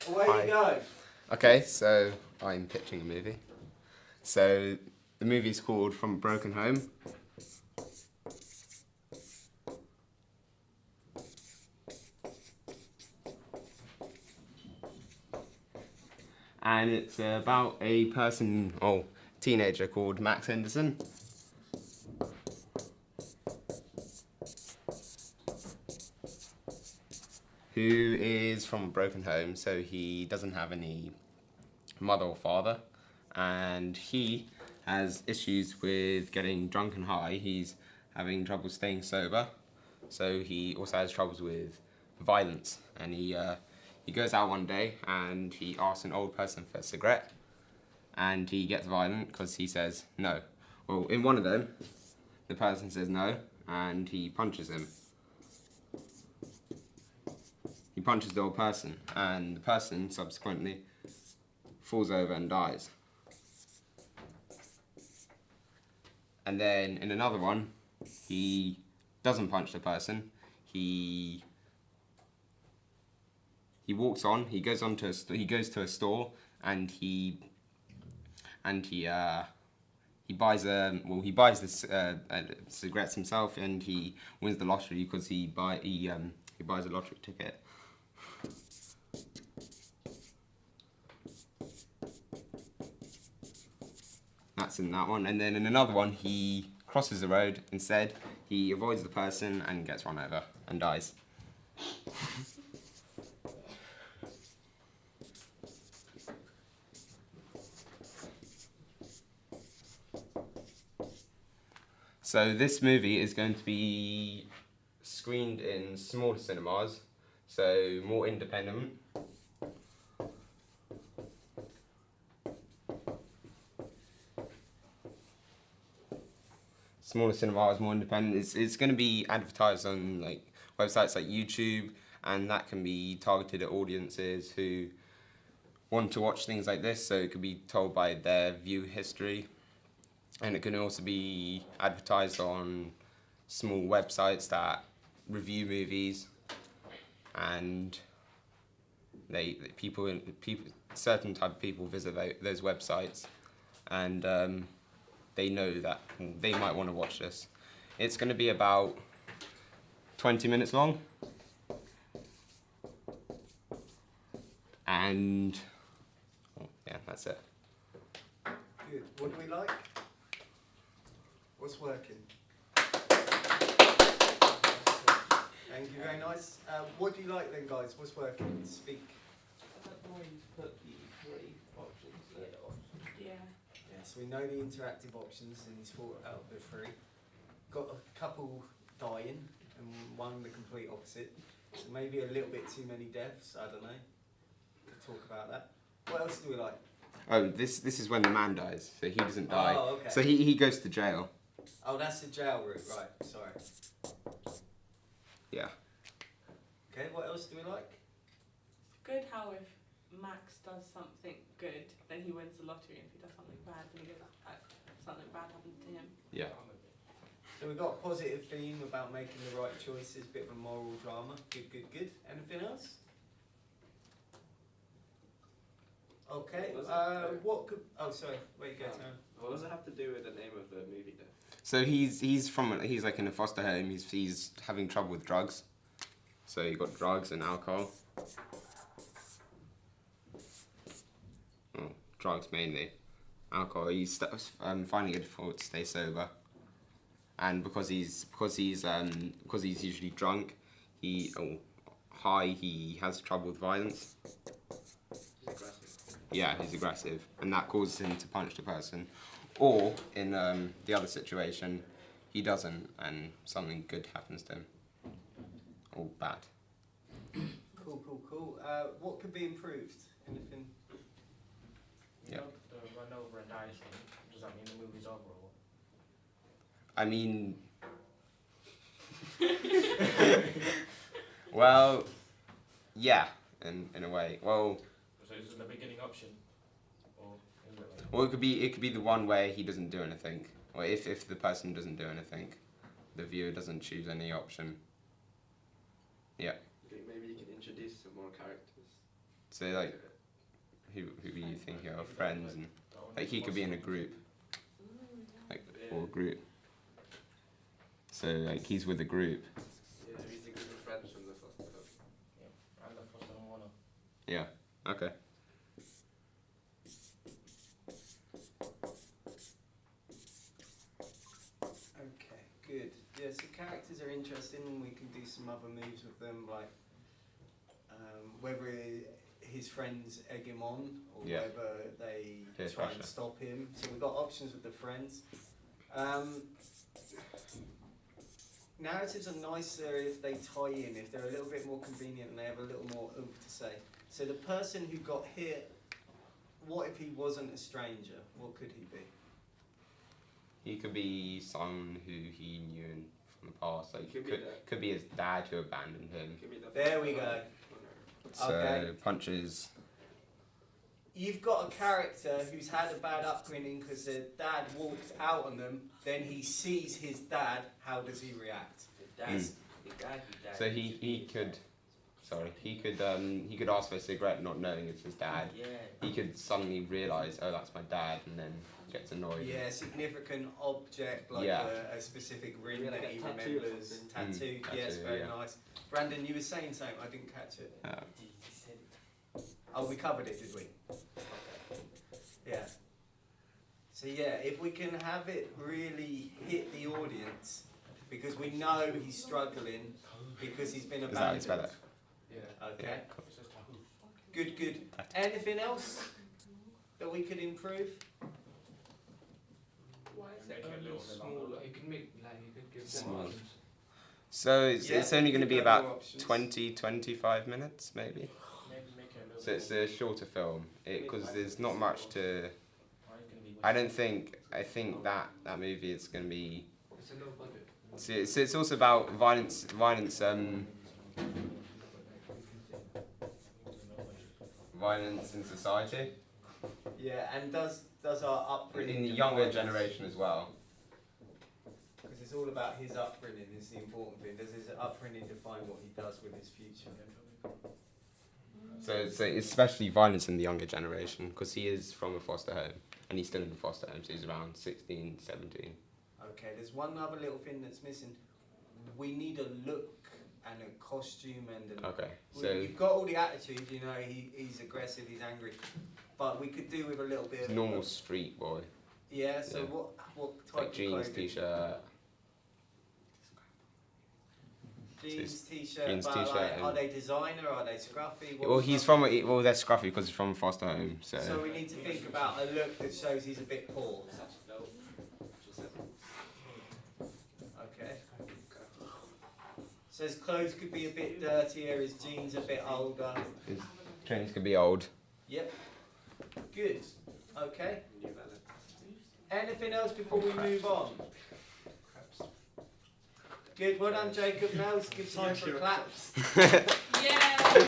Away you go. Okay, so I'm pitching a movie. So the movie's called From a Broken Home. And it's about a teenager called Max Henderson. Who is from a broken home, so he doesn't have any mother or father, and he has issues with getting drunk and high. He's having trouble staying sober, so he also has troubles with violence. And he goes out one day and he asks an old person for a cigarette, and he gets violent because he says no. Well, in one of them, the person says no, and he punches him. He punches the old person, and the person subsequently falls over and dies. And then in another one, he doesn't punch the person. He walks on. He goes to a store, and he buys the cigarettes himself, and he wins the lottery because he buys a lottery ticket. That's in that one. And then in another one, he crosses the road instead. He avoids the person and gets run over and dies. So this movie is going to be screened in smaller cinemas, so more independent. Smaller cinemas, more independent. It's going to be advertised on like websites like YouTube, and that can be targeted at audiences who want to watch things like this. So it could be told by their view history, and it can also be advertised on small websites that review movies, and certain type of people visit those websites, and they know that they might want to watch this. It's going to be about 20 minutes long, and yeah, that's it. Good. What do we like? What's working? Thank you, very nice. What do you like then, guys? What's working? Speak. I don't know why you put the three options there. Yeah. Yeah, so we know the interactive options, and he's thought out of the three. Got a couple dying, and one the complete opposite. So maybe a little bit too many deaths, I don't know. Could talk about that. What else do we like? Oh, this is when the man dies, so he doesn't die. Oh, okay. So he goes to jail. Oh, that's the jail route, right, sorry. Yeah. Okay, what else do we like? It's good how if Max does something good, then he wins the lottery. If he does something bad, then he goes, something bad happens to him. Yeah. So we've got a positive theme about making the right choices, bit of a moral drama. Good, good, good. Anything else? Okay, what could... Oh, sorry, where you go, Taryn? What does it have to do with the name of the movie then? So he's like in a foster home. He's having trouble with drugs. So you got drugs and alcohol. Oh, drugs mainly. Alcohol. He's finding it difficult to stay sober. And because he's usually drunk, high, he has trouble with violence. He's aggressive. Yeah, he's aggressive, and that causes him to punch the person. Or in the other situation, he doesn't, and something good happens to him. Or bad. Cool, cool, cool. What could be improved? Anything? Yeah. The run over and die thing, does that mean the movie's over or what? I mean... well, yeah, in a way. Well, So is it the beginning option? Or is it like... well, it could be the one where he doesn't do anything. Or if the person doesn't do anything, the viewer doesn't choose any option. Yeah. Okay, maybe you can introduce some more characters. So like, who are you thinking of? Friends and like he could be in a group, like or a group. So like he's with a group. Yeah, he's a group of friends from the foster home. Yeah, and the foster home owner. Yeah. Okay. Okay, good. Yeah, so characters are interesting, and we can do some other moves with them, like whether his friends egg him on or Yeah. whether they Peer try and pressure. stop him. So we've got options with the friends. Narratives are nicer if they tie in, if they're a little bit more convenient and they have a little more oomph to say. So the person who got hit, what if he wasn't a stranger? What could he be? He could be someone who he knew from the past. Like Could be that. could be his dad who abandoned him. Could be the There foster we home go. owner. So Okay. punches. You've got a character who's had a bad upbringing because their dad walked out on them, then he sees his dad, how does he react? The dad, the guy who died. So he could ask for a cigarette not knowing it's his dad. Yeah. He could suddenly realise, oh, that's my dad, and then gets annoyed. Yeah, significant object like Yeah. a specific ring Yeah, that like he a tattoo or remembers. something. Tattoo, Tattoo, yes, very yeah. nice. Brandon, you were saying something, I didn't catch it. He said it. Oh, we covered it, did we? Yeah. So yeah, if we can have it really hit the audience, because we know he's struggling because he's been Is that abandoned. it's better? Yeah. Okay. Yeah, cool. It says Tahoe. Good, good. Anything else that we could improve? Why is Make it it a only little bit small? longer. You can make like you could give Small. them options. So it's Yeah, only we going to could be go about more options. 20-25 minutes, maybe. Maybe make it a little So it's bit a shorter film because there's not much to. more. Can be I don't think. I think that movie is going to be. It's a low budget. So it's also about violence. Violence in society. Yeah, and does our upbringing In the younger define us? generation as well. Because it's all about his upbringing is the important thing. Does his upbringing define what he does with his future? So it's especially violence in the younger generation because he is from a foster home and he's still in the foster home, so he's around 16, 17. Okay, there's one other little thing that's missing. We need a look and a costume and an Okay, Well, so you've got all the attitude, you know, he's aggressive, he's angry, but we could do with a little bit he's of a normal street boy, Yeah. So Yeah. what type like of jeans, clothing? t-shirt. Jeans, t-shirt. jeans, but t-shirt like, and- are they designer? Are they scruffy? Well, he's from they're scruffy because he's from a foster home. So So we need to think about a look that shows he's a bit poor. No. Okay. So his clothes could be a bit dirtier, his jeans a bit older. his trainers could be old. Yep. Good. Okay. New Balance. Anything else before we move on? Good. Well done, Jacob. Now's a good time for claps. Yeah.